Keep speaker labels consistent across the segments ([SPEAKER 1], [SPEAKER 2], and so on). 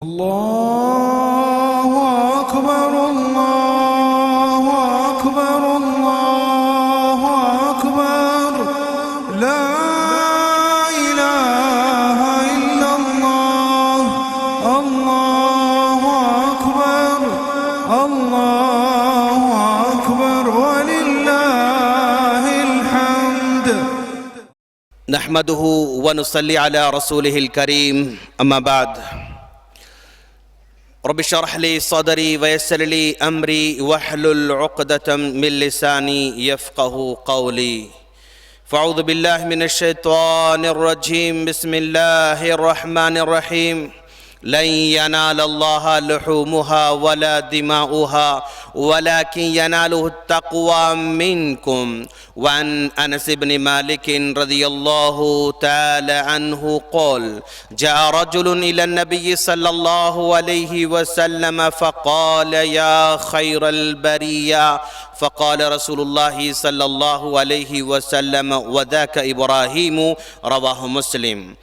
[SPEAKER 1] الله أكبر الله أكبر الله أكبر لا إله إلا الله الله أكبر الله أكبر ولله الحمد.
[SPEAKER 2] نحمده ونصلي على رسوله الكريم أما بعد. رب اشرح لي صدري ويسر لي أمري واحلل عقدة من لساني يفقه قولي. فأعوذ بالله من الشيطان الرجيم. بسم الله الرحمن الرحيم. لن ينال الله لحومها ولا دماؤها ولكن يناله التقوى منكم. وعن أنس بن مالك رضي الله تعالى عنه قال: جاء رجل إلى النبي صلى الله عليه وسلم فقال: يا خير البرية. فقال رسول الله صلى الله عليه وسلم: وذاك إبراهيم. رواہ مسلم.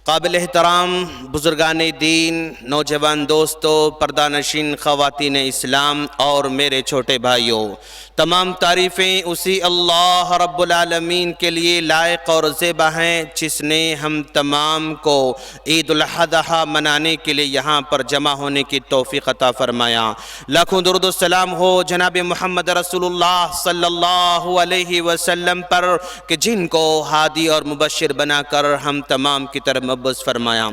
[SPEAKER 2] قابل احترام بزرگان دین، نوجوان دوستو، پردہ نشین خواتین اسلام اور میرے چھوٹے بھائیوں، تمام تعریفیں اسی اللہ رب العالمین کے لیے لائق اور زیبا ہیں جس نے ہم تمام کو عید الاضحیٰ منانے کے لیے یہاں پر جمع ہونے کی توفیق عطا فرمایا. لاکھوں درود و سلام ہو جناب محمد رسول اللہ صلی اللہ علیہ وسلم پر کہ جن کو ہادی اور مبشر بنا کر ہم تمام کی طرف مبعوث فرمایا.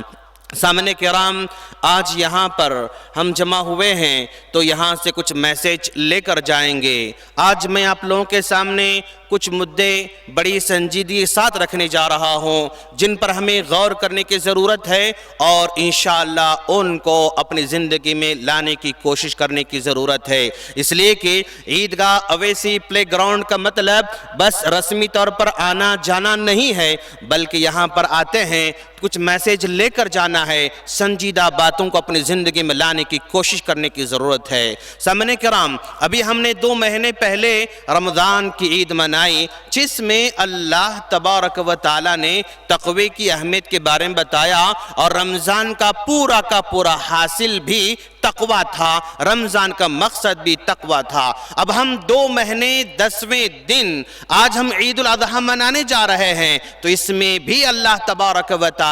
[SPEAKER 2] سامنے کرام، آج یہاں پر ہم جمع ہوئے ہیں تو یہاں سے کچھ میسیج لے کر جائیں گے. آج میں آپ لوگوں کے سامنے کچھ مدعے بڑی سنجیدگی ساتھ رکھنے جا رہا ہوں جن پر ہمیں غور کرنے کی ضرورت ہے اور انشاءاللہ ان کو اپنی زندگی میں لانے کی کوشش کرنے کی ضرورت ہے. اس لیے کہ عیدگاہ اویسی پلے گراؤنڈ کا مطلب بس رسمی طور پر آنا جانا نہیں ہے، بلکہ یہاں پر آتے ہیں کچھ میسیج لے کر جانا ہے، سنجیدہ باتوں کو اپنی زندگی میں لانے کی کوشش کرنے کی ضرورت ہے. سامعین کرام، ابھی ہم نے 2 مہینے پہلے رمضان کی عید منائی جس میں اللہ تبارک و تعالی نے تقوی کی اہمیت کے بارے میں بتایا اور رمضان کا پورا حاصل بھی تقوی تھا، رمضان کا مقصد بھی تقوی تھا. اب ہم 2 مہینے 10ویں دن آج ہم عید الاضحیٰ منانے جا رہے ہیں تو اس میں بھی اللہ تبارک و تعالی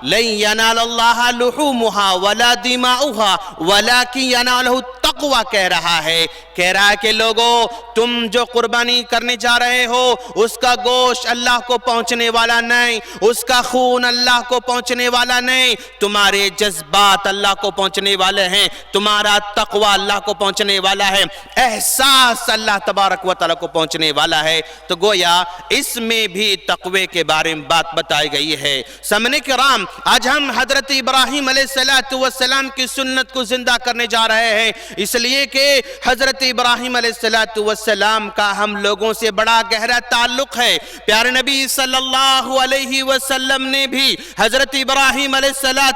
[SPEAKER 2] لن ینال اللہ لحومها ولا دماؤها ولکن ینالہ التقوی کہہ رہا ہے کہ لوگوں تم جو قربانی کرنے جا رہے ہو اس کا گوشت اللہ کو پہنچنے والا نہیں، اس کا خون اللہ کو پہنچنے والا نہیں، تمہارے جذبات اللہ کو پہنچنے والے ہیں، تمہارا تقوی اللہ کو پہنچنے والا ہے، احساس اللہ تبارک و تعالیٰ کو پہنچنے والا ہے. تو گویا اس میں بھی تقوی کے بارے میں بات بتائی گئی ہے. سامعین کرام، آج ہم حضرت ابراہیم علیہ السلام کی سنت کو زندہ کرنے جا رہے ہیں، اس لیے کہ حضرت ابراہیم علیہ السلام کا ہم لوگوں سے بڑا گہرا تعلق ہے. پیارے نبی صلی اللہ علیہ وسلم نے بھی حضرت ابراہیم علیہ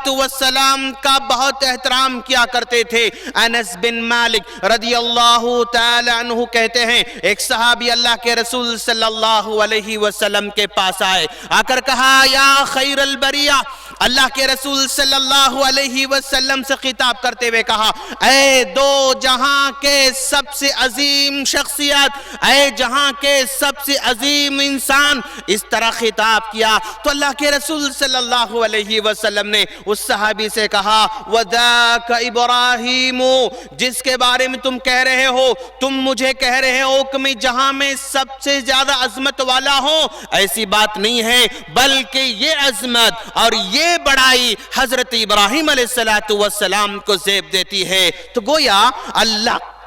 [SPEAKER 2] السلام کا بہت احترام کیا کرتے تھے. انس بن مالک رضی اللہ تعالی عنہ کہتے ہیں ایک صحابی اللہ کے رسول صلی اللہ علیہ وسلم کے پاس آئے، آ کر کہا: یا خیر البریہ. اللہ کے رسول صلی اللہ علیہ وسلم سے خطاب کرتے ہوئے کہا: اے دو جہاں کے سب سے عظیم شخصیت، اے جہاں کے سب سے عظیم انسان. اس طرح خطاب کیا تو اللہ کے رسول صلی اللہ علیہ وسلم نے اس صحابی سے کہا: وَذَاكَ إِبْرَاهِيمُ. جس کے بارے میں تم کہہ رہے ہو، تم مجھے کہہ رہے ہو کہ میں جہاں میں سب سے زیادہ عظمت والا ہوں، ایسی بات نہیں ہے، بلکہ یہ عظمت اور یہ بڑائی حضرت ابراہیم علیہ السلام کو زیب دیتی ہے. تو گویا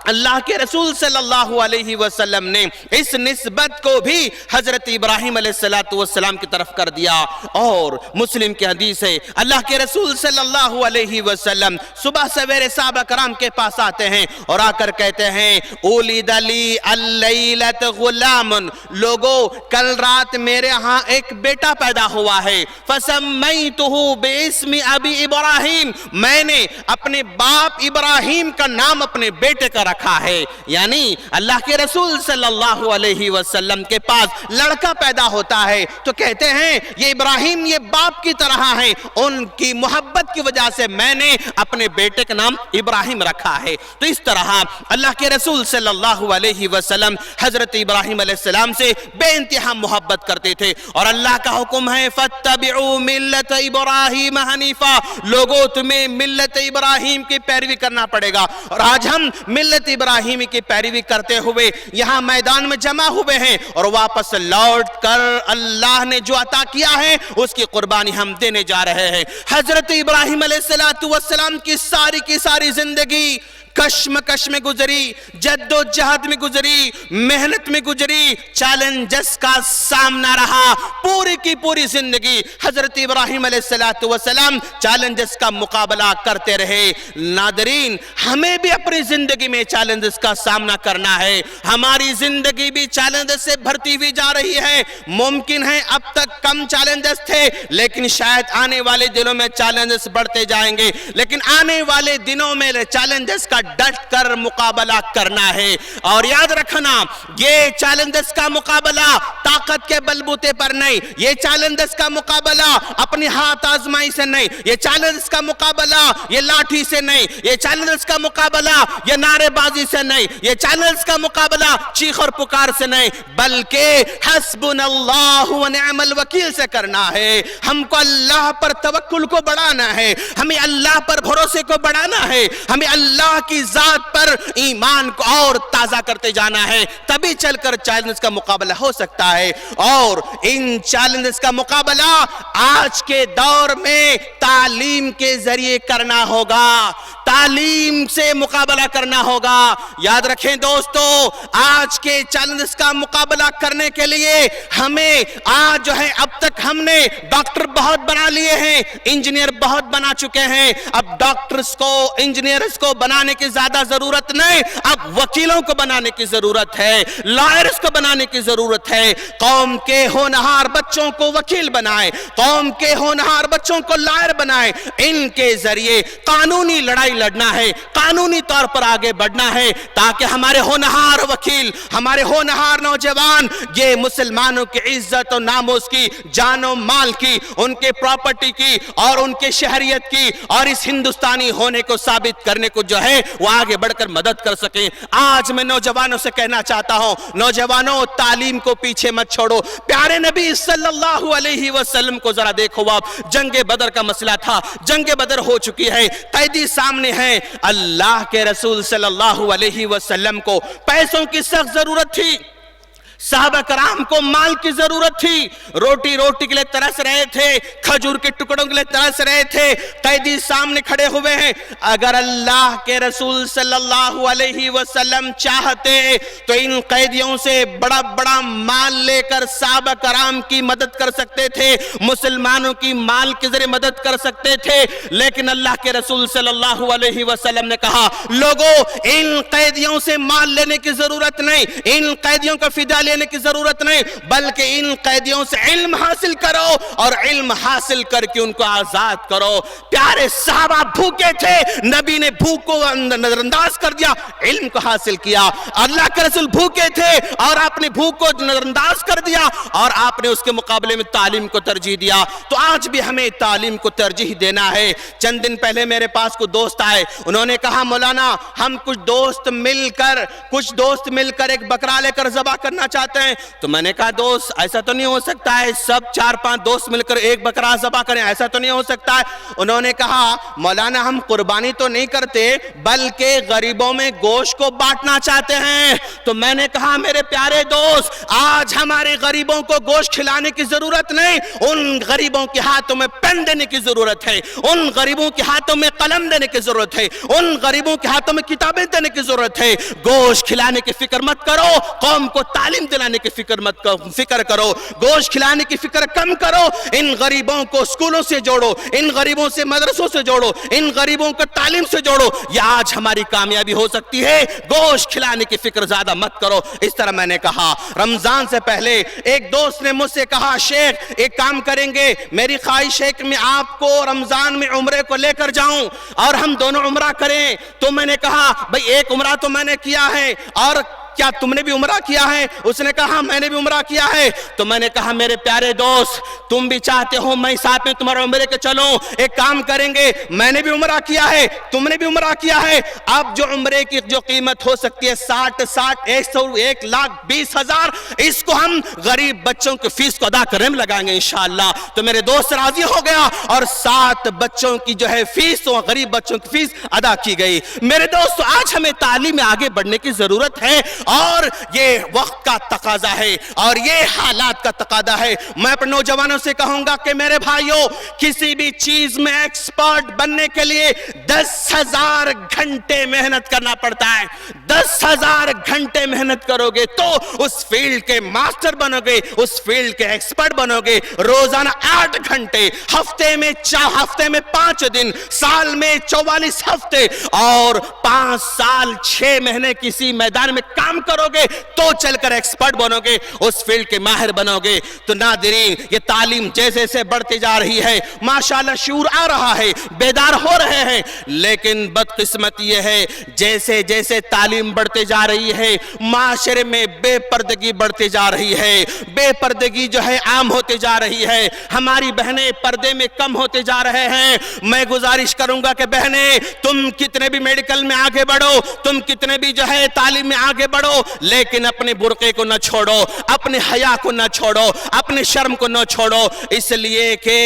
[SPEAKER 2] اللہ کے رسول صلی اللہ علیہ وسلم نے اس نسبت کو بھی حضرت ابراہیم علیہ السلام کی طرف کر دیا. اور مسلم کی حدیث ہے اللہ کے رسول صلی اللہ علیہ وسلم صبح سویرے صحابہ کرام کے پاس آتے ہیں اور آ کر کہتے ہیں: اولد لی اللیلۃ غلام. لوگو کل رات میرے ہاں ایک بیٹا پیدا ہوا ہے. فسمیتہ باسم ابی ابراہیم. میں نے اپنے باپ ابراہیم کا نام اپنے بیٹے کا رکھا رکھا ہے. یعنی اللہ کے رسول صلی اللہ علیہ وسلم کے پاس لڑکا پیدا ہوتا ہے تو کہتے ہیں یہ ابراہیم یہ باپ کی طرح ہیں, ان کی محبت کی وجہ سے میں نے اپنے بیٹے کا نام ابراہیم رکھا ہے. تو اس طرح اللہ کے رسول صلی اللہ علیہ وسلم حضرت ابراہیم علیہ السلام سے بے انتہا محبت کرتے تھے, اور اللہ کا حکم ہے فاتبعوا ملت ابراہیم حنیفا, لوگوں تمہیں ملت ابراہیم کی پیروی کرنا پڑے گا. اور آج ہم ملت ابراہیم کی پیروی کرتے ہوئے یہاں میدان میں جمع ہوئے ہیں, اور واپس لوٹ کر اللہ نے جو عطا کیا ہے اس کی قربانی ہم دینے جا رہے ہیں. حضرت ابراہیم علیہ السلام کی ساری زندگی کشمکش میں گزری, جد و جہد میں گزری, محنت میں گزری, چیلنجز کا سامنا رہا. پوری کی پوری زندگی حضرت ابراہیم علیہ السلام چیلنجز کا مقابلہ کرتے رہے. ناظرین, ہمیں بھی اپنی زندگی میں چیلنجز کا سامنا کرنا ہے. ہماری زندگی بھی چیلنجز سے بھرتی ہوئی جا رہی ہے. ممکن ہے اب تک کم چیلنجز تھے, لیکن شاید آنے والے دنوں میں چیلنجز بڑھتے جائیں گے. لیکن آنے والے دنوں میں چیلنجز کا ڈٹ کر مقابلہ کرنا ہے. اور یاد رکھنا, یہ چیلنجز کا مقابلہ طاقت کے بلبوتے پر نہیں, یہ چیلنجز کا مقابلہ اپنی ہاتھ آزمائی سے نہیں, یہ چیلنجز کا مقابلہ یہ لاٹھی سے نہیں, یہ چیلنجز کا مقابلہ یہ نعرے بازی سے نہیں, یہ چیلنجز کا مقابلہ چیخ اور پکار سے نہیں, بلکہ حسبنا اللہ ونعم الوکیل سے کرنا ہے. ہم کو اللہ پر توکل کو بڑھانا ہے, ہمیں اللہ پر بھروسے کو بڑھانا ہے, ہمیں اللہ کی ذات پر ایمان کو اور تازہ کرتے جانا ہے. تبھی چل کر چیلنج کا مقابلہ ہو سکتا ہے. اور ان چیلنجز کا مقابلہ آج کے دور میں تعلیم کے ذریعے کرنا ہوگا, تعلیم سے مقابلہ کرنا ہوگا. یاد رکھیں دوستو, آج کے چیلنجز کا مقابلہ کرنے کے لیے ہمیں آج جو ہے, اب تک ہم نے ڈاکٹر بہت بنا لیے ہیں, انجینئر بہت بنا چکے ہیں, اب ڈاکٹرز کو انجینئرز کو بنانے کی زیادہ ضرورت نہیں, اب وکیلوں کو بنانے کی ضرورت ہے, لائرز کو بنانے کی ضرورت ہے. قوم کے ہونہار بچوں کو وکیل بنائیں, قوم کے ہونہار بچوں کو لائر بنائیں. ان کے ذریعے قانونی لڑائی لڑنا ہے, قانونی طور پر آگے بڑھنا ہے, تاکہ ہمارے ہونہار وکیل, ہمارے ہونہار نوجوان یہ مسلمانوں کی عزت و ناموس کی, جان و مال کی, ان کے پراپرٹی کی اور ان کے شہریت کی اور اس ہندوستانی ہونے کو ثابت کرنے کو جو ہے وہ آگے بڑھ کر مدد کر سکیں. آج میں نوجوانوں سے کہنا چاہتا ہوں, نوجوانوں تعلیم کو پیچھے مت چھوڑو. پیارے نبی صلی اللہ علیہ وسلم کو ذرا دیکھو, آپ جنگ بدر کا مسئلہ تھا, جنگ بدر ہو چکی ہے, قیدی سامنے ہیں. اللہ کے رسول صلی اللہ علیہ وسلم کو پیسوں کی سخت ضرورت تھی, صحابہ کرام کو مال کی ضرورت تھی, روٹی کے لئے ترس رہے تھے, کھجور کے ٹکڑوں کے لئے ترس رہے تھے. قیدی سامنے کھڑے ہوئے ہیں. اگر اللہ کے رسول صلی اللہ علیہ وسلم چاہتے تو ان قیدیوں سے بڑا بڑا مال لے کر صحابہ کرام کی مدد کر سکتے تھے, مسلمانوں کی مال کے ذریعے مدد کر سکتے تھے. لیکن اللہ کے رسول صلی اللہ علیہ وسلم نے کہا, لوگوں ان قیدیوں سے مال لینے کی ضرورت نہیں, ان قیدیوں کا فدیہ لینے کی ضرورت نہیں, بلکہ ان قیدیوں سے علم حاصل کرو اور علم حاصل کر کے ان کو آزاد کرو. پیارے صحابہ بھوکے تھے, نبی نے بھوک کو نظر انداز کر دیا, علم کو حاصل کیا. اللہ کے رسول بھوکے تھے اور آپ نے بھوک کو نظر انداز کر دیا اور آپ نے اس کے مقابلے میں تعلیم کو ترجیح دیا. تو آج بھی ہمیں تعلیم کو ترجیح دینا ہے. چند دن پہلے میرے پاس کوئی دوست آئے, انہوں نے کہا مولانا ہم کچھ دوست مل کر ایک بکرا لے کر ذبح کرنا چاہتے ہیں. تو میں نے کہا دوست ایسا تو نہیں ہو سکتا ہے, سب 4-5 دوست مل کر ایک بکرا ذبح کریں, ایسا تو نہیں ہو سکتا ہے. انہوں نے کہا مولانا ہم قربانی تو نہیں کرتے بلکہ غریبوں میں گوشت کو بانٹنا چاہتے ہیں. تو میں نے کہا میرے پیارے دوست, آج ہمارے غریبوں کو گوشت کھلانے کی ضرورت نہیں, ان غریبوں کے ہاتھوں میں پین دینے کی ضرورت ہے, ان غریبوں کے ہاتھوں میں قلم دینے کی ضرورت ہے, ان غریبوں کے ہاتھوں میں کتابیں دینے کی ضرورت ہے. گوشت کھلانے کی فکر مت کرو, قوم کو تعلیم تعلیم دلانے کی فکر کرو، گوشت کھلانے کی فکر کم کرو، ان غریبوں کو اسکولوں سے جوڑو، ان غریبوں سے مدرسوں سے جوڑو، ان غریبوں کو تعلیم سے جوڑو، یہ آج ہماری کامیابی ہو سکتی ہے۔ گوشت کھلانے کی فکر زیادہ مت کرو۔ اس طرح میں نے کہا رمضان سے پہلے ایک دوست نے مجھ سے کہا شیخ ایک کام کریں گے، میری خواہش ہے کہ میں آپ کو رمضان میں عمرے کو لے کر جاؤں اور ہم دونوں عمرہ کریں۔ تو میں نے کہا بھئی ایک عمرہ تو میں نے کیا ہے، اور کیا تم نے بھی عمرہ کیا ہے؟ اس نے کہا میں نے بھی عمرہ کیا ہے۔ تو میں نے کہا میرے پیارے دوست تم بھی چاہتے ہو میں ساتھ میں تمہارے عمرے کے چلوں، ایک کام کریں گے، میں نے بھی عمرہ کیا ہے، تم نے بھی عمرہ کیا ہے، اب جو عمرے کی جو قیمت ہو سکتی ہے 1,20,000 اس کو ہم غریب بچوں کی فیس کو ادا کرنے میں لگائیں گے انشاءاللہ۔ تو میرے دوست راضی ہو گیا اور 7 بچوں کی جو ہے فیس، غریب بچوں کی فیس ادا کی گئی۔ میرے دوست آج ہمیں تعلیم میں آگے بڑھنے کی ضرورت ہے، اور یہ وقت کا تقاضا ہے اور یہ حالات کا تقاضا ہے۔ میں اپنے نوجوانوں سے کہوں گا کہ میرے بھائیوں کسی بھی چیز میں ایکسپرٹ بننے کے لیے 10,000 گھنٹے محنت کرنا پڑتا ہے۔ 10,000 گھنٹے محنت کرو گے تو اس فیلڈ کے ماسٹر بنو گے، اس فیلڈ کے ایکسپرٹ بنو گے۔ روزانہ 8 گھنٹے، ہفتے میں 5 دن، سال میں 44 ہفتے اور 5 سال 6 مہینے کسی میدان میں کام کرو گے تو چل کر ایکسپرٹ بنو گے، اس فیلڈ کے ماہر بنو گے۔ تو ناظرین یہ تعلیم جیسے جیسے بڑھتی جا رہی ہے ماشاءاللہ شعور آ رہا ہے، بیدار ہو رہے ہیں، لیکن بدقسمت یہ ہے جیسے جیسے تعلیم بڑھتے جا رہی ہے معاشرے میں بے پردگی بڑھتے جا رہی ہے، بے پردگی جو ہے عام ہوتے جا رہی ہے، ہماری بہنیں پردے میں کم ہوتے جا رہے ہیں۔ میں گزارش کروں گا کہ بہنیں تم کتنے بھی میڈیکل میں آگے بڑھو، تم کتنے بھی جو ہے تعلیم میں آگے بڑھو، لیکن اپنے برقعے کو نہ چھوڑو، اپنے حیا کو نہ چھوڑو، اپنے شرم کو نہ چھوڑو، اس لیے کہ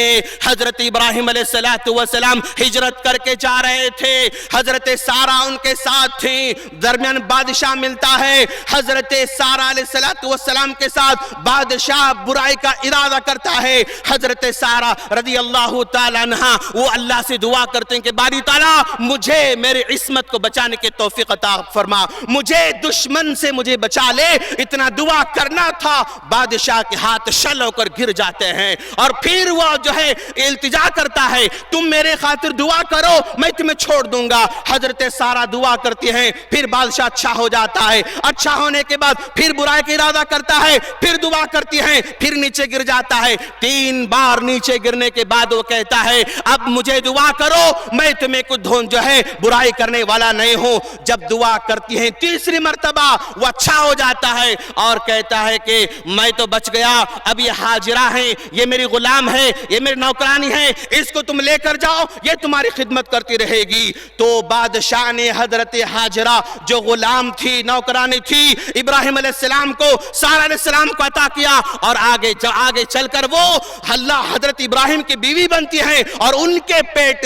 [SPEAKER 2] حضرت ابراہیم علیہ السلام ہجرت کر کے جا رہے تھے، حضرت سارہ ان کے ساتھ تھی، درمیان بادشاہ ملتا ہے، حضرت سارہ علیہ السلام کے ساتھ بادشاہ برائی کا ارادہ کرتا ہے، حضرت سارہ رضی اللہ تعالیٰ عنہ وہ اللہ سے دعا کرتے ہیں کہ باری تعالیٰ مجھے میری عصمت کو بچانے کی توفیق عطا فرما، مجھے دشمن سے مجھے بچا لے، اتنا دعا کرنا تھا، بادشاہ کے ہاتھ شل ہو کر گر جاتے ہیں، اور پھر وہ جو ہے التجا کرتا ہے تم میرے خاطر دعا کرو میں تمہیں چھوڑ دوں گا۔ حضرت سارہ دعا کرتی ہیں، پھر بادشاہ اچھا ہو جاتا ہے، اچھا ہونے کے بعد پھر برائی کا ارادہ کرتا ہے، پھر دعا کرتی ہیں، پھر نیچے گر جاتا ہے، 3 بار نیچے گرنے کے بعد وہ کہتا ہے اب مجھے دعا کرو میں تمہیں کچھ جو ہے برائی کرنے والا نہیں ہوں۔ جب دعا کرتی ہیں تیسری مرتبہ وہ اچھا ہو جاتا ہے اور کہتا ہے کہ میں تو بچ گیا، اب یہ حاجرہ ہیں، یہ میری غلام ہے، یہ میری نوکرانی ہے، اس کو تم لے کر جاؤ، یہ تمہاری خدمت کرتی رہے گی۔ تو بادشاہ نے حضرت حاجرہ جو غلام تھی، نوکرانی تھی، ابراہیم علیہ السلام کو، سارہ علیہ السلام کو عطا کیا، اور آگے چل کر وہ اللہ حضرت ابراہیم کی بیوی بنتی ہیں، اور ان کے پیٹ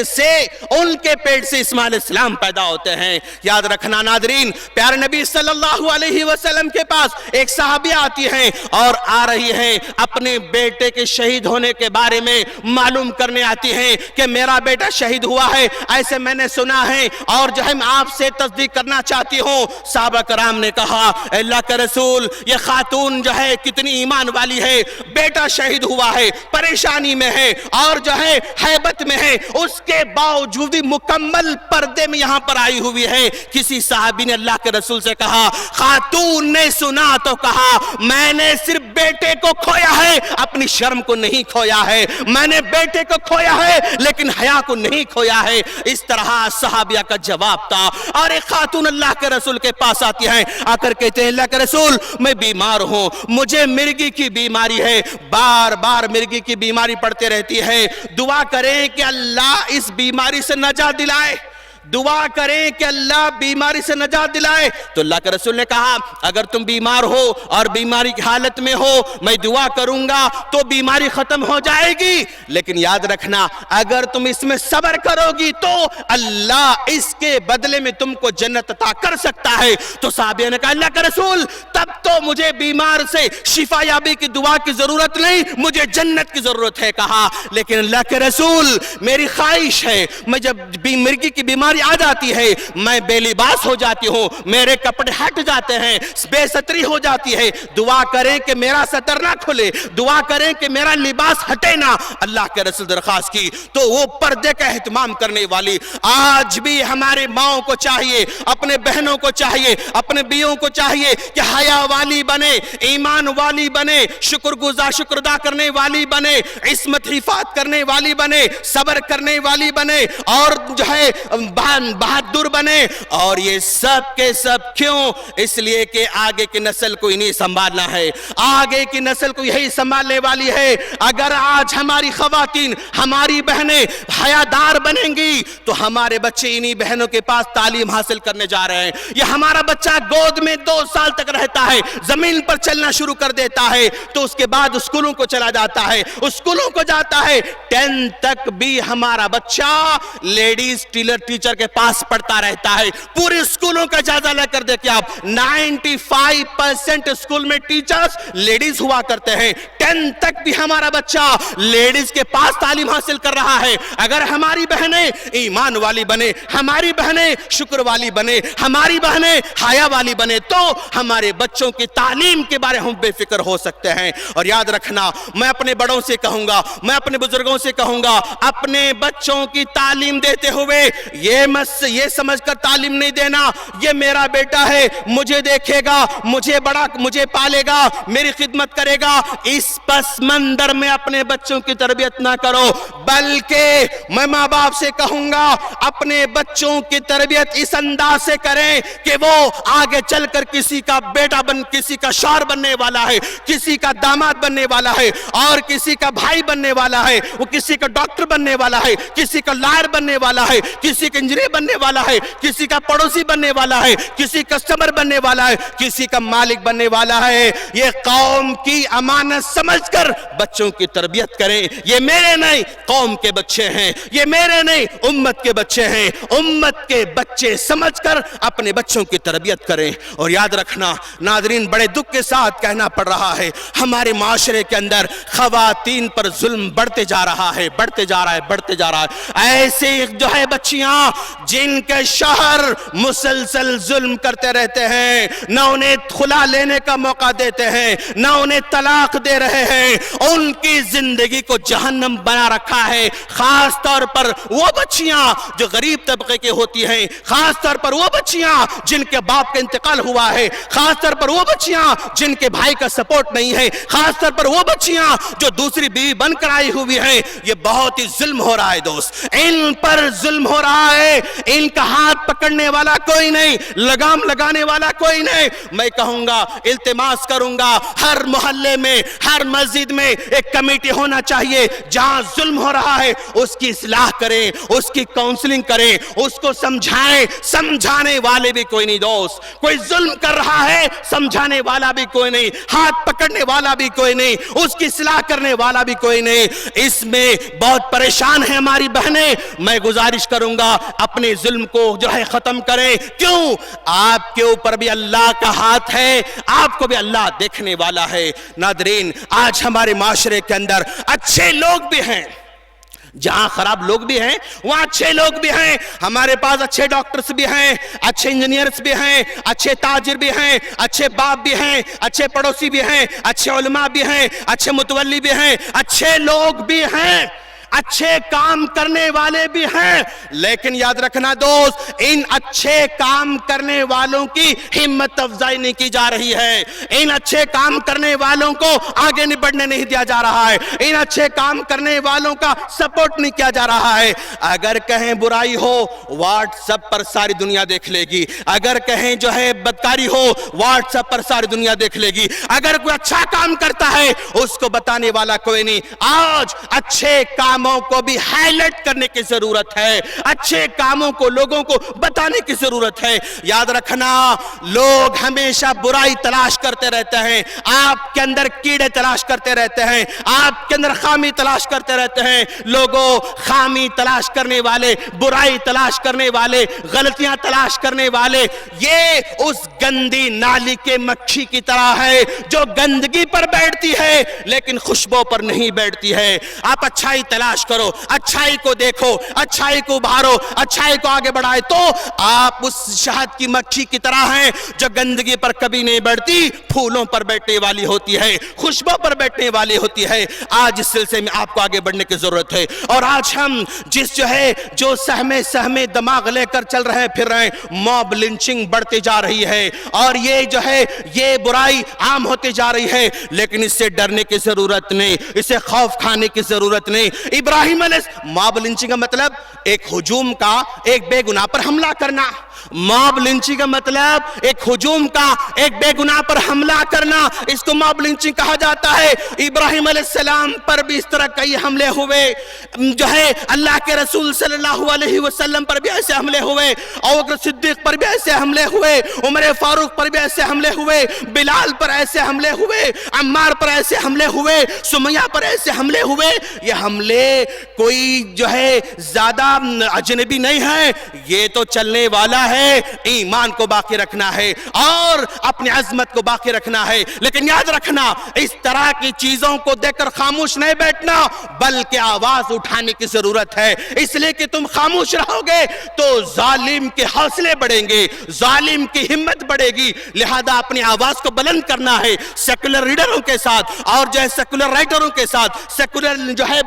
[SPEAKER 2] سے اسماعیل علیہ السلام پیدا ہوتے ہیں۔ یاد رکھنا ناظرین، پیارے نبی صلی اللہ علیہ وسلم کے پاس ایک صحابی آتی ہیں اور آ رہی ہیں اپنے بیٹے کے شہید ہونے کے بارے میں معلوم کرنے آتی ہیں کہ میرا بیٹا شہید ہوا ہے، ایسے میں نے سنا ہے، اور جو ہے میں آپ سے تصدیق کرنا چاہتی ہوں۔ صحابہ کرام نے کہا اللہ کے رسول یہ خاتون جو ہے کتنی ایمان والی ہے، بیٹا شہید ہوا ہے، پریشانی میں ہے اور جو ہے ہیبت میں ہے، اس کے باوجود بھی مکمل پردے میں یہاں پر آئی ہوئی ہے۔ کسی صحابی نے اللہ کے رسول سے کہا خاتون نے سنا تو کہا میں نے صرف بیٹے کو کھویا ہے، اپنی شرم کو نہیں کھویا ہے، میں نے بیٹے کو کھویا ہے لیکن حیا کو نہیں کھویا ہے۔ اس طرح صحابیہ کا جواب تھا، اور ایک خاتون اللہ کے رسول کے پاس آتی ہیں، آ کر کہتے ہیں اللہ کے رسول میں بیمار ہوں، مجھے مرگی کی بیماری ہے، بار بار مرگی کی بیماری پڑتے رہتی ہے، دعا کریں کہ اللہ اس بیماری سے نجات دلائے، دعا کریں کہ اللہ بیماری سے نجات دلائے۔ تو اللہ کے رسول نے کہا اگر تم بیمار ہو اور بیماری کی حالت میں ہو میں دعا کروں گا تو بیماری ختم ہو جائے گی، لیکن یاد رکھنا اگر تم اس میں صبر کرو گی تو اللہ اس کے بدلے میں تم کو جنت عطا کر سکتا ہے۔ تو صحابیہ نے کہا اللہ کے رسول تب تو مجھے بیمار سے شفا یابی کی دعا کی ضرورت نہیں، مجھے جنت کی ضرورت ہے۔ کہا لیکن اللہ کے رسول میری خواہش ہے میں جب مرگی کی بیماری بیماری آ جاتی ہے، میں بے لباس ہو جاتی ہوں، میرے کپڑے ہٹ جاتے ہیں، بے ستری ہو جاتی ہے، دعا کریں کہ میرا ستر نہ کھلے، دعا کریں کہ میرا لباس ہٹے نہ، اللہ کے رسول درخواست کی تو وہ پردے کا اہتمام کرنے والی۔ آج بھی ہمارے ماؤں کو چاہیے، اپنے بہنوں کو چاہیے، اپنے بیوں کو چاہیے کہ حیا والی بنے، ایمان والی بنے، شکر ادا کرنے والی بنے، عصمت حفاظت کرنے والی بنے، صبر کرنے والی بنے، اور جو ہے بہادر بنے۔ اور یہ سب کے سب کیوں؟ اس لیے کہ آگے کی نسل کو انہیں سنبھالنا ہے، آگے کی نسل کو یہی سنبھالنے والی ہے۔ اگر آج ہماری خواتین، ہماری بہنیں حیادار بنیں گی تو ہمارے بچے انہی بہنوں کے پاس تعلیم حاصل کرنے جا رہے ہیں۔ یہ ہمارا بچہ گود میں 2 سال تک رہتا ہے، زمین پر چلنا شروع کر دیتا ہے تو اس کے بعد اسکولوں کو چلا جاتا ہے، اسکولوں کو جاتا ہے، 10 تک بھی ہمارا بچہ لیڈیز ٹیچر کے پاس پڑھتا رہتا ہے۔ پورے اسکولوں کا جائزہ لے کر دیکھیں آپ، 95% اسکول میں ٹیچرز لیڈیز ہوا کرتے ہیں، 10 تک بھی ہمارا بچہ لیڈیز کے پاس تعلیم حاصل کر رہا ہے۔ اگر ہماری بہنیں ایمان والی بنے، ہماری بہنیں شکر والی بنے، ہماری بہنیں حیا والی بنے تو ہمارے بچوں کی تعلیم کے بارے ہم بے فکر ہو سکتے ہیں۔ اور یاد رکھنا، میں اپنے بڑوں سے کہوں گا، میں اپنے بزرگوں سے کہوں گا، اپنے بچوں کی تعلیم دیتے ہوئے یہ سمجھ کر تعلیم نہیں دینا یہ میرا بیٹا ہے، مجھے دیکھے گا، مجھے پالے گا، میری خدمت کرے گا، اس پس منظر میں اپنے بچوں کی تربیت نہ کرو، بلکہ میں ماں باپ سے کہوں گا اپنے بچوں کی تربیت اس انداز سے کریں کہ وہ آگے چل کر کسی کا بیٹا کسی کا شوہر بننے والا ہے، کسی کا داماد بننے والا ہے، اور کسی کا بھائی بننے والا ہے، وہ کسی کا ڈاکٹر بننے والا ہے، کسی کا لائر بننے والا ہے، کسی کا انجینئر بننے والا ہے، کسی کا پڑوسی بننے والا ہے، کسی کسٹمر بننے والا ہے، کسی کا مالک بننے والا ہے۔ یہ قوم کی امانت سمجھ کر بچوں کی تربیت کریں۔ یہ میرے نہیں، قوم کے بچے ہیں، یہ میرے نہیں، امت کے بچے ہیں، امت کے بچے سمجھ کر اپنے بچوں کی تربیت کریں۔ اور یاد رکھنا ناظرین، بڑے دکھ کے ساتھ کہنا پڑ رہا ہے، ہمارے معاشرے کے اندر خواتین پر ظلم بڑھتے جا رہا ہے، بڑھتے جا رہا ہے، بڑھتے جا رہا ہے۔ ایسے جو ہے بچیاں جن کے شوہر مسلسل ظلم کرتے رہتے ہیں، نہ انہیں خلا لینے کا موقع دیتے ہیں، نہ انہیں طلاق دے رہے ہیں، ان کی زندگی کو جہنم بنا رکھا ہے۔ خاص طور پر وہ بچیاں جو غریب طبقے کے ہوتی ہیں، خاص طور پر وہ بچیاں جن کے باپ کا انتقال ہوا ہے، خاص طور پر وہ بچیاں جن کے بھائی کا سپورٹ نہیں ہے، خاص طور پر وہ بچیاں جو دوسری بیوی بن کر آئی ہوئی ہیں۔ یہ بہت ہی ظلم ہو رہا ہے دوست، ان پر ظلم ہو رہا ہے، ان کا ہاتھ پکڑنے والا کوئی نہیں، لگام لگانے والا کوئی نہیں۔ میں کہوں گا، التماس کروں گا، ہر محلے میں، ہر مسجد میں ایک کمیٹی ہونا چاہیے، جہاں ظلم ہو رہا ہے اس کی اصلاح کریں، اس کی کاؤنسلنگ کریں، اس کو سمجھائیں۔ سمجھانے والے بھی کوئی نہیں دوست، کوئی ظلم کر رہا ہے سمجھانے والا بھی کوئی نہیں، ہاتھ پکڑنے والا بھی کوئی نہیں، اس کی اصلاح کرنے والا بھی کوئی نہیں۔ اس میں بہت پریشان ہیں ہماری بہنیں۔ میں گزارش کروں گا اپنے ظلم کو جو ہے ختم کریں، کیوں؟ آپ کے اوپر بھی اللہ کا ہاتھ ہے، آپ کو بھی اللہ دیکھنے والا ہے۔ ناظرین، آج ہمارے معاشرے کے اندر اچھے لوگ بھی ہیں، جہاں خراب لوگ بھی ہیں وہاں اچھے لوگ بھی ہیں۔ ہمارے پاس اچھے ڈاکٹرز بھی ہیں، اچھے انجینئرز بھی ہیں، اچھے تاجر بھی ہیں، اچھے باپ بھی ہیں، اچھے پڑوسی بھی ہیں، اچھے علماء بھی ہیں، اچھے متولی بھی ہیں، اچھے لوگ بھی ہیں، اچھے کام کرنے والے بھی ہیں۔ لیکن یاد رکھنا دوست، ان اچھے کام کرنے والوں کی ہمت افزائی نہیں کی جا رہی ہے، ان اچھے کام کرنے والوں کو آگے نہیں بڑھنے نہیں دیا جا رہا ہے، ان اچھے کام کرنے والوں کا سپورٹ نہیں کیا جا رہا ہے۔ اگر کہیں برائی ہو واٹس ایپ پر ساری دنیا دیکھ لے گی، اگر کہیں جو ہے بدکاری ہو واٹس ایپ پر ساری دنیا دیکھ لے گی، اگر کوئی اچھا کام کرتا ہے اس کو بتانے والا کوئی نہیں۔ آج اچھے کاموں کو بھی ہائی لائٹ کرنے کی ضرورت ہے، اچھے کاموں کو لوگوں کو بتانے کی ضرورت ہے۔ یاد رکھنا، لوگ ہمیشہ برائی تلاش کرتے رہتے ہیں، آپ کے اندر کیڑے تلاش کرتے رہتے ہیں، آپ کے اندر خامی تلاش کرتے رہتے ہیں۔ لوگوں، خامی تلاش کرنے والے، برائی تلاش کرنے والے، غلطیاں تلاش کرنے والے، یہ اس گندی نالی کے مکھی کی طرح ہے جو گندگی پر بیٹھتی ہے لیکن خوشبو پر نہیں بیٹھتی ہے۔ آپ اچھائی تلاش تلاش کرو, اچھائی کو دیکھو, اچھائی کو ابھارو, اچھائی کو آگے بڑھائے, تو آپ اس شہد کی مکھی کی طرح ہیں جو گندگی پر کبھی نہیں بڑھتی, پھولوں پر بیٹھنے والی ہوتی ہے, خوشبو پر بیٹھنے والی ہوتی ہے. آج اس سلسلے میں آپ کو آگے بڑھنے کی ضرورت ہے. اور آج ہم جو سہمے دماغ لے کر چل رہے پھر رہے, موب لنچنگ بڑھتے جا رہی ہے, اور یہ برائی عام ہوتے جا رہی ہے, لیکن اس سے ڈرنے کی ضرورت نہیں, اسے خوف کھانے کی ضرورت نہیں. ابراہیم علیہ موب لنچنگ کا مطلب ایک ہجوم کا, ایک بے گناہ پر حملہ کرنا. موب لنچنگ کا مطلب ایک ہجوم کا, ایک بے گناہ پر حملہ کرنا, اس کو موب لنچنگ کہا جاتا ہے. ابراہیم علیہ السلام پر بھی اس طرح کئی حملے ہوئے, اللہ کے رسول صلی اللہ علیہ وسلم پر بھی ایسے حملے ہوئے, ابوبکر صدیق پر بھی ایسے حملے ہوئے, عمر فاروق پر بھی ایسے حملے ہوئے, بلال پر ایسے حملے ہوئے, عمار پر ایسے حملے ہوئے, سمیہ پر ایسے حملے ہوئے. یہ حملے کوئی زیادہ اجنبی نہیں ہے, یہ تو چلنے والا ہے. ایمان کو باقی رکھنا ہے اور اپنی عظمت کو باقی رکھنا ہے, لیکن یاد رکھنا اس طرح کی چیزوں کو دیکھ کر خاموش نہیں بیٹھنا, بلکہ آواز اٹھانے کی ضرورت ہے. اس لیے کہ تم خاموش رہو گے تو ظالم کے حوصلے بڑھیں گے, ظالم کی ہمت بڑھے گی. لہذا اپنی آواز کو بلند کرنا ہے, سیکولر لیڈروں کے ساتھ اور سیکولر رائٹروں کے ساتھ, سیکولر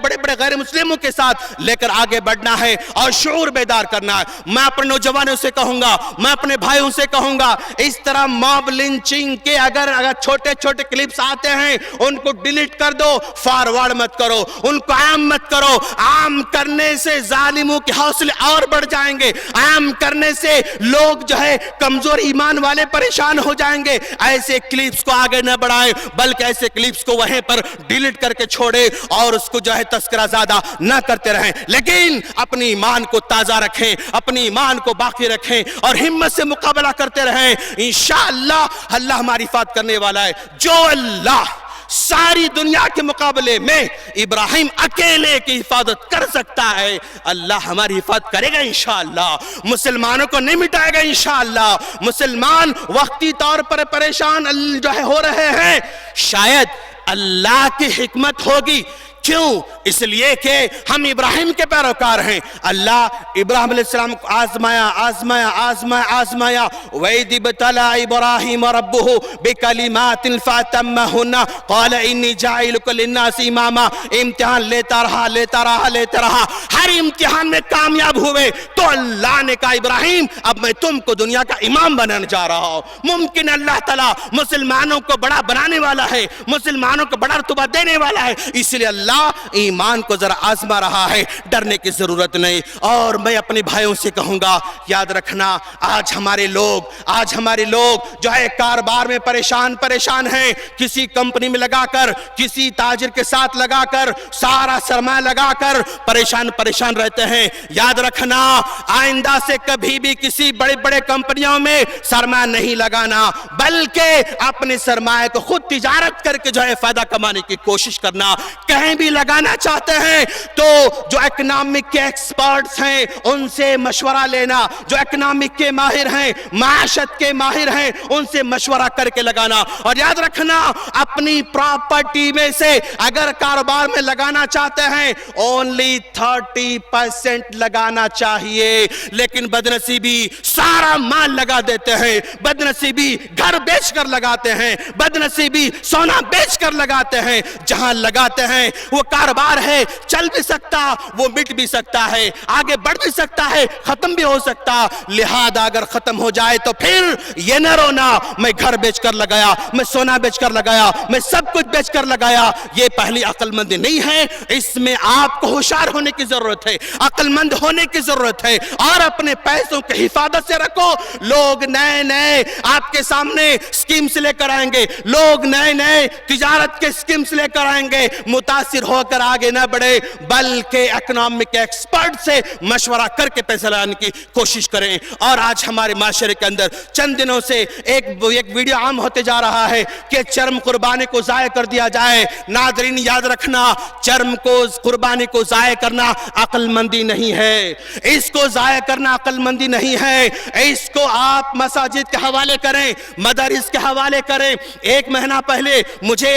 [SPEAKER 2] بڑے بڑے غیر مسلموں کے ساتھ لے کر آگے بڑھنا ہے اور شعور بیدار کرنا ہے. میں اپنے نوجوانوں سے کہوں گا, میں اپنے بھائیوں سے کہوں گا, اس طرح موب لنچنگ کے اگر چھوٹے چھوٹے کلپس آتے ہیں ان کو ڈیلیٹ کر دو, فارورڈ مت کرو, ان کو عام مت کرو. عام کرنے سے ظالموں کے حوصلے اور بڑھ جائیں گے, عام کرنے سے لوگ کمزور ایمان والے پریشان ہو جائیں گے. ایسے کلپس کو آگے نہ بڑھائیں, بلکہ ایسے کلپس کو وہیں پر ڈیلیٹ کر کے چھوڑے اور اس کو تذکرہ زیادہ نہ کرتے رہیں. لیکن اپنی ایمان کو تازہ رکھیں, اپنی ایمان کو باقی رکھیں اور ہمت سے مقابلہ کرتے رہیں. انشاءاللہ اللہ ہماری حفاظت کرنے والا ہے. جو اللہ ساری دنیا کے مقابلے میں ابراہیم اکیلے کی حفاظت کر سکتا ہے, اللہ ہماری حفاظت کرے گا انشاءاللہ. مسلمانوں کو نہیں مٹائے گا انشاءاللہ. مسلمان وقتی طور پر پریشان ہو رہے ہیں, شاید اللہ کی حکمت ہوگی. کیوں؟ اس لیے کہ ہم ابراہیم کے پیروکار ہیں. اللہ ابراہیم علیہ السلام کو آزمایا. وَإِذِ ابْتَلَىٰ إِبْرَاهِيمَ رَبُّهُ بِكَلِمَاتٍ فَأَتَمَّهُنَّ قَالَ إِنِّي جَاعِلُكَ لِلنَّاسِ إِمَامًا. امتحان لیتا رہا, ہر امتحان میں کامیاب ہوئے تو اللہ نے کہا ابراہیم اب میں تم کو دنیا کا امام بنانے جا رہا ہوں. ممکن اللہ تعالیٰ مسلمانوں کو بڑا بنانے والا ہے, مسلمانوں کو بڑا رتبہ دینے والا ہے, اس لیے اللہ ایمان کو ذرا آزما رہا ہے, ڈرنے کی ضرورت نہیں. اور میں اپنے بھائیوں سے کہوں گا, یاد رکھنا آج ہمارے لوگ کاروبار میں پریشان ہیں, کسی کمپنی میں لگا کر, کسی تاجر کے ساتھ لگا کر, سارا سرمایہ لگا کر پریشان رہتے ہیں. یاد رکھنا آئندہ سے کبھی بھی کسی بڑے کمپنیوں میں سرمایہ نہیں لگانا, بلکہ اپنے سرمایہ کو خود تجارت کر کے فائدہ کمانے کی کوشش کرنا. کہیں بھی لگانا چاہتے ہیں تو جو اکنامک کے ایکسپرٹس ہیں ان سے مشورہ لینا, جو اکنامک کے ماہر ہیں, معاشت کے ماہر ہیں, ان سے مشورہ کر کے لگانا. اور یاد رکھنا اپنی پراپرٹی میں سے اگر کاروبار میں لگانا چاہتے ہیں only 30% لگانا چاہیے. لیکن بدنصیبی سارا مال لگا دیتے ہیں, بدنصیبی گھر بیچ کر لگاتے ہیں, بدنصیبی سونا بیچ کر لگاتے ہیں. جہاں لگاتے ہیں وہ کاروبار ہے, چل بھی سکتا, وہ مٹ بھی سکتا ہے, آگے بڑھ بھی سکتا ہے, ختم بھی ہو سکتا. لہذا اگر ختم ہو جائے تو پھر یہ نہ رونا میں گھر بیچ کر لگایا, میں سونا بیچ کر لگایا, میں سب کچھ بیچ کر لگایا. یہ پہلی عقل مندی نہیں ہے. اس میں آپ کو ہوشیار ہونے کی ضرورت ہے, عقل مند ہونے کی ضرورت ہے, اور اپنے پیسوں کی حفاظت سے رکھو. لوگ نئے آپ کے سامنے سکیمز لے کر آئیں گے, لوگ نئے تجارت کے سکیمز لے کر آئیں گے. متاثر ہو کر آگے نہ بڑھے, بلکہ اکنامک ایکسپرٹ سے مشورہ کر کے پیسہ لانے کی کوشش کریں. اور آج ہمارے معاشرے کے اندر چند دنوں سے ایک ویڈیو عام ہوتے جا رہا ہے کہ چرم قربانی کو ضائع کر دیا جائے. ناظرین یاد رکھنا, چرم کو قربانی کو ضائع کرنا عقل مندی نہیں ہے, اس کو ضائع کرنا عقل مندی نہیں ہے. اس کو آپ مساجد کے حوالے کریں, مدارس کے حوالے کریں. ایک مہینہ پہلے مجھے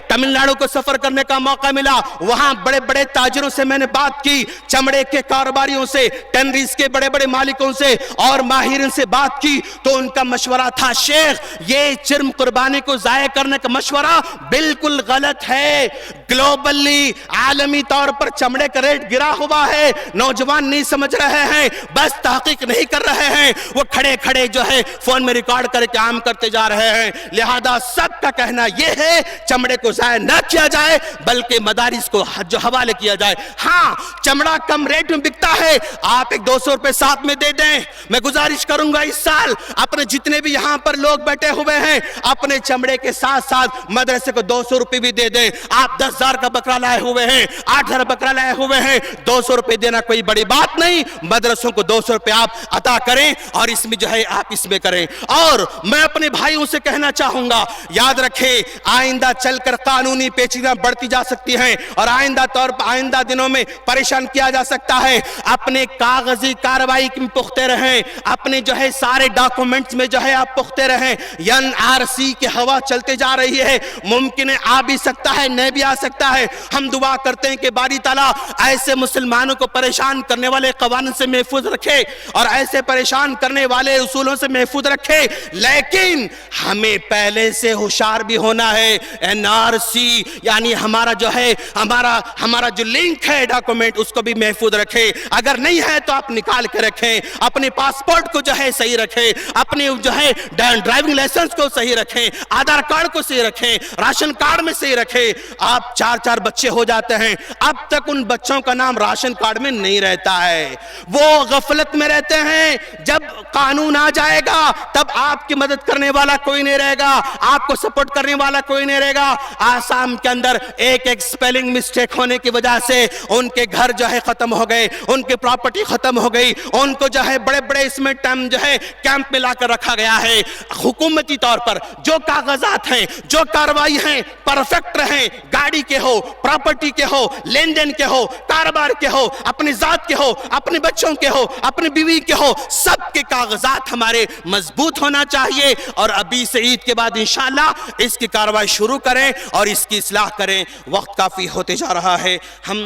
[SPEAKER 2] تمل ناڈو کو سفر کرنے کا موقع ملا. وہاں بڑے بڑے تاجروں سے میں نے بات کی, چمڑے کے کاروباریوں سے, ٹینریز کے بڑے بڑے مالکوں سے اور ماہرین سے بات کی, تو ان کا مشورہ تھا شیخ یہ چرم قربانی کو ضائع کرنے کا مشورہ بالکل غلط ہے. گلوبلی عالمی طور پر چمڑے کا ریٹ گرا ہوا ہے, نوجوان نہیں سمجھ رہے ہیں, بس تحقیق نہیں کر رہے ہیں, وہ کھڑے کھڑے جو ہے فون میں ریکارڈ کر کے عام کرتے جا رہے ہیں. لہذا سب کا کہنا یہ ہے چمڑے کو ضائع نہ کیا جائے بلکہ مدارس کو جو حوالے کیا جائے. ہاں چمڑا کم ریٹ میں بکتا ہے, آپ ایک 200 روپے ساتھ میں دے دیں. میں گزارش کروں گا اس سال اپنے جتنے بھی یہاں پر لوگ بیٹھے ہوئے ہیں اپنے چمڑے کے ساتھ ساتھ مدرسے کو 200 روپے بھی دے دیں. آپ 10,000 کا بکرا لائے ہوئے ہیں, 8,000 بکرا لائے ہوئے ہیں, 200 روپے دینا کوئی بڑی بات نہیں. مدرسوں کو 200 روپے آپ عطا کریں اور اس میں جو ہے آپ اس میں کریں. اور میں اپنے بھائیوں سے کہنا چاہوں گا, یاد رکھیں آئندہ چل کر قانونی پیچیدہ بڑھتی جا سکتی ہیں اور آئندہ دنوں میں پریشان کیا جا سکتا ہے. اپنے کاغذی کارروائی میں پختہ رہیں, اپنے جو ہے سارے ڈاکومنٹس میں جو ہے آپ پختہ رہیں. NRC کی ہوا چلتے جا رہی ہے, ممکن ہے آ بھی سکتا ہے نہیں بھی آ سکتا ہے. ہم دعا کرتے ہیں کہ باری تعالیٰ ایسے مسلمانوں کو پریشان کرنے والے قوانین سے محفوظ رکھے اور ایسے پریشان کرنے والے اصولوں سے محفوظ رکھے. لیکن ہمیں پہلے سے ہوشیار بھی ہونا ہے. NRC یعنی ہمارا جو ہے ہمارا جو لنک ہے ڈاکومنٹ اس کو بھی محفوظ رکھے. اگر نہیں ہے تو آپ نکال کے رکھیں, اپنے پاسپورٹ کو جو ہے صحیح رکھیں, اپنے جو ہے ڈرائیونگ لائسنس کو صحیح رکھیں, آدھار کارڈ کو صحیح رکھیں, راشن کارڈ میں صحیح رکھیں. آپ 4 بچے ہو جاتے ہیں, اب تک ان بچوں کا نام راشن کارڈ میں نہیں رہتا ہے, وہ غفلت میں رہتے ہیں. جب قانون آ جائے گا تب آپ کی مدد کرنے والا کوئی نہیں رہے گا, آپ کو سپورٹ کرنے والا کوئی نہیں رہے گا. آسام کے اندر ایک سپیلنگ مسٹیک ہونے کی وجہ سے ان کے گھر جو ہے ختم ہو گئے, ان کی پراپرٹی ختم ہو گئی, ان کو جو ہے بڑے بڑے اس میں جو ہے کیمپ میں لا کر رکھا گیا ہے. حکومتی طور پر جو کاغذات ہیں, جو کاروائی ہیں پرفیکٹ رہیں, گاڑی کے ہو, پراپرٹی کے ہو, لین دین کے ہو, کاروبار کے ہو, اپنی ذات کے ہو, اپنے بچوں کے ہو, اپنی بیوی کے ہو, سب کے کاغذات ہمارے مضبوط ہونا چاہیے. اور ابھی سے عید کے بعد انشاءاللہ اس کی کاروائی شروع کریں اور اس کی اصلاح کریں. وقت کافی ہوتے جا رہا ہے, ہم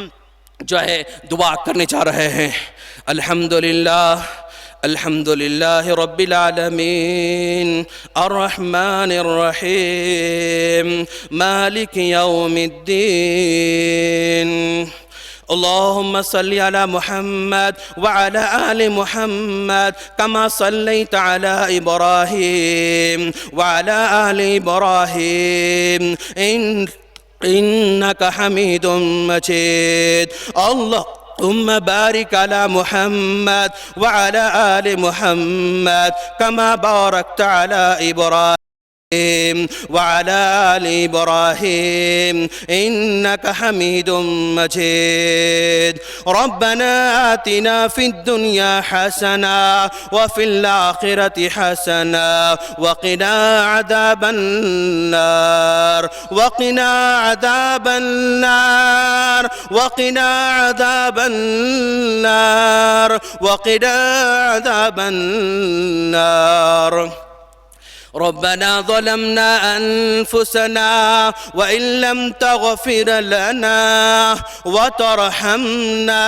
[SPEAKER 2] جو ہے دعا کرنے جا رہے ہیں. الحمدللہ الحمدللہ رب العالمین الرحمن الرحیم مالک یوم الدین. اللهم صل على محمد وعلى آل محمد كما صليت على إبراهيم وعلى آل إبراهيم إنك حميد مجيد. اللهم بارك على محمد وعلى آل محمد كما باركت على إبراهيم وعلى آل إبراهيم إنك حميد مجيد. ربنا آتنا في الدنيا حسنة وفي الآخرة حسنة وقنا عذاب النار وقنا عذاب النار وقنا عذاب النار وقنا عذاب النار. ربنا ظلمنا أنفسنا وإن لم تغفر لنا وترحمنا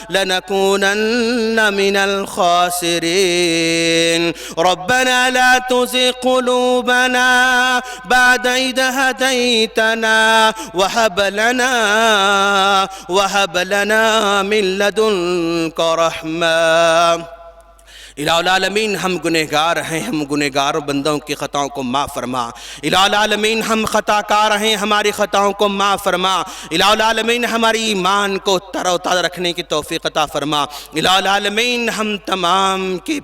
[SPEAKER 2] لنكونن من الخاسرين. ربنا لا تزغ قلوبنا بعد إذ هديتنا وهب لنا من لدنك رحمة. الہ العالمین ہم گنہگار ہیں, ہم گنہگار بندوں کی خطاؤں کو معاف فرما. الہ العالمین ہم خطا کار ہیں, ہماری خطاؤں کو معاف فرما. الہ العالمین ہماری ایمان کو تر و تازہ رکھنے کی توفیق عطا فرما. الہ العالمین ہم تمام کی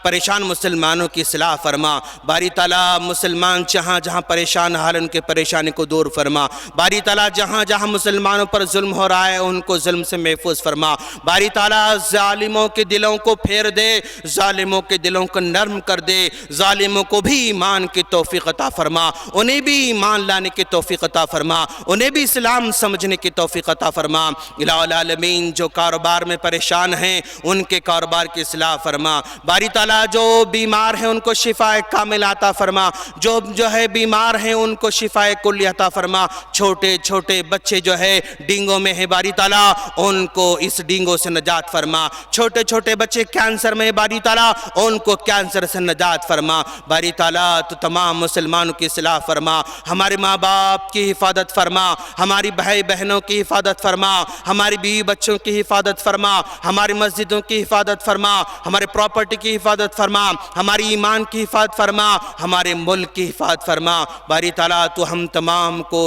[SPEAKER 2] پریشان مسلمانوں کی اصلاح فرما. باری تعالیٰ مسلمان جہاں جہاں پریشان حال ان کے پریشانی کو دور فرما. باری تعالیٰ جہاں جہاں مسلمانوں پر ظلم ہو رہا ہے ان کو ظلم سے محفوظ فرما. باری تعالیٰ ظالموں کے دلوں کو پھیر دے دے، ظالموں کے دلوں کو نرم کر دے، ظالموں کو بھی ایمان کی توفیق عطا فرما، انہیں بھی ایمان لانے کی توفیق عطا فرما، انہیں بھی اسلام سمجھنے کی توفیق عطا فرما۔ الہ العالمین جو کاروبار میں پریشان ہیں ان کے کاروبار کی اصلاح فرما، باری تعالیٰ جو بیمار ہیں ان کو شفا کامل عطا فرما، جو ہے بیمار ہیں ان کو شفا کلی عطا فرما، چھوٹے چھوٹے بچے جو ہے ڈینگوں میں ہیں باری تعالیٰ ان کو اس ڈینگوں سے نجات فرما، چھوٹے چھوٹے بچے کینسر میں باری تعالیٰ ان کو کینسر سے نجات فرما، باری تعالیٰ تو تمام مسلمانوں کی اصلاح فرما، ہمارے ماں باپ کی حفاظت فرما، ہماری بھائی بہنوں کی حفاظت فرما، ہماری بیوی بچوں کی حفاظت فرما، ہماری مسجدوں کی حفاظت فرما، ہمارے پراپرٹی کی حفاظت فرما، ہماری ایمان کی حفاظت فرما، ہمارے ملک کی حفاظت فرما، باری تعالیٰ تو ہم تمام کو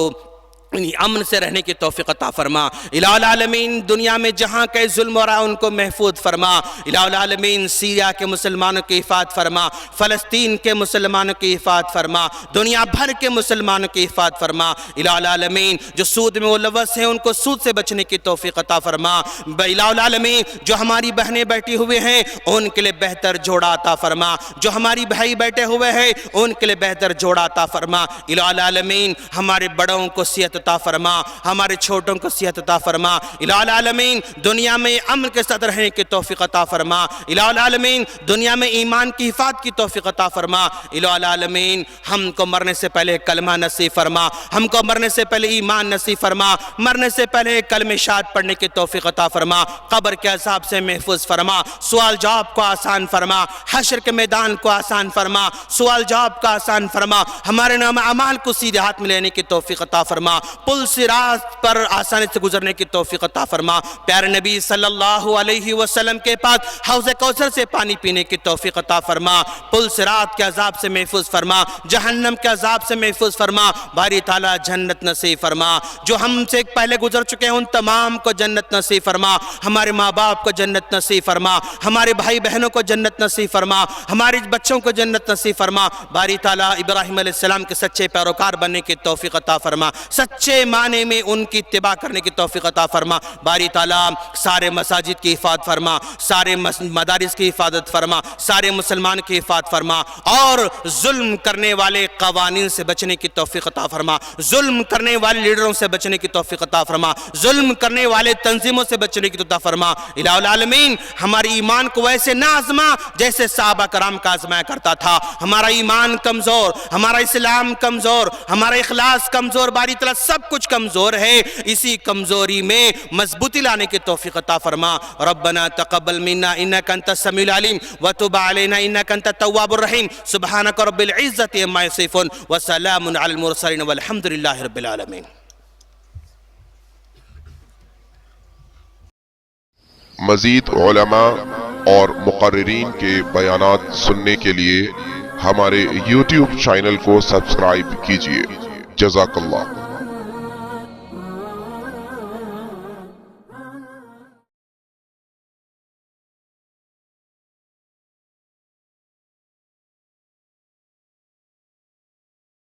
[SPEAKER 2] امن سے رہنے کی توفیق عطا فرما، الہ العالمین دنیا میں جہاں کئی ظلم ہو رہا ہے ان کو محفوظ فرما، الہ العالمین سیریا کے مسلمانوں کی حفاظت فرما، فلسطین کے مسلمانوں کی حفاظت فرما، دنیا بھر کے مسلمانوں کی حفاظت فرما، الہ العالمین جو سود میں ملوث ہیں ان کو سود سے بچنے کی توفیق عطا فرما، الہ العالمین جو ہماری بہنیں بیٹھی ہوئے ہیں ان کے لیے بہتر جوڑا عطا فرما، جو ہماری بھائی بیٹھے ہوئے ہیں ان کے لیے بہتر جوڑا عطا فرما، الہ العالمین ہمارے بڑوں کو صحت عطا فرما، ہمارے چھوٹوں کو صحت عطا فرما، الہ العالمین دنیا میں امن کے ساتھ رہنے کی توفیق عطا فرما، الہ العالمین دنیا میں ایمان کی حفاظت کی توفیق عطا فرما، الہ العالمین ہم کو مرنے سے پہلے کلمہ نصیب فرما، ہم کو مرنے سے پہلے ایمان نصیب فرما، مرنے سے پہلے کلمہ شہادت پڑھنے کی توفیق عطا فرما، قبر کے عذاب سے محفوظ فرما، سوال جواب کو آسان فرما، حشر کے میدان کو آسان فرما، سوال جواب کو آسان فرما، ہمارے نام اعمال کو سیدھے ہاتھ میں لینے کی توفیق عطا فرما، پل صراط پر آسانی سے گزرنے کی توفیق عطا فرما، پیارے نبی صلی اللہ علیہ وسلم کے پاس حوض کوثر سے پانی پینے کی توفیق عطا فرما، پل صراط کے عذاب سے محفوظ فرما، جہنم کے عذاب سے محفوظ فرما، باری تعالیٰ جنت نصیب فرما، جو ہم سے پہلے گزر چکے ہیں ان تمام کو جنت نصیب فرما، ہمارے ماں باپ کو جنت نصیب فرما، ہمارے بھائی بہنوں کو جنت نصیب فرما، ہمارے بچوں کو جنت نصیب فرما، باری تعالیٰ ابراہیم علیہ السلام کے سچے پیروکار بننے کی توفیق عطا فرما، سچے معنی میں ان کی اتباع کرنے کی توفیق عطا فرما، باری تعالیٰ سارے مساجد کی حفاظت فرما، سارے مدارس کی حفاظت فرما، سارے مسلمان کی حفاظت فرما، اور ظلم کرنے والے قوانین سے بچنے کی توفیق عطا فرما، ظلم کرنے والے لیڈروں سے بچنے کی توفیق عطا فرما، ظلم کرنے والے تنظیموں سے بچنے کی عطا فرما، الہ العالمین ہماری ایمان کو ویسے نہ آزما جیسے صحابہ کرام کا آزمایا کرتا تھا، ہمارا ایمان کمزور، ہمارا اسلام کمزور، ہمارا اخلاص کمزور، باری تعالیٰ سب کچھ کمزور ہے، اسی کمزوری میں مضبوطی لانے کی توفیق عطا فرما، ربنا تقبل منا انک انت السمیع العلیم وتب علینا انک انت التواب الرحیم، سبحانک رب العزت عما یصفون وسلام علی المرسلین والحمد للہ رب العالمین۔
[SPEAKER 3] مزید علماء اور مقررین کے بیانات سننے کے لیے ہمارے YouTube چینل کو سبسکرائب کیجیے۔ جزاک اللہ۔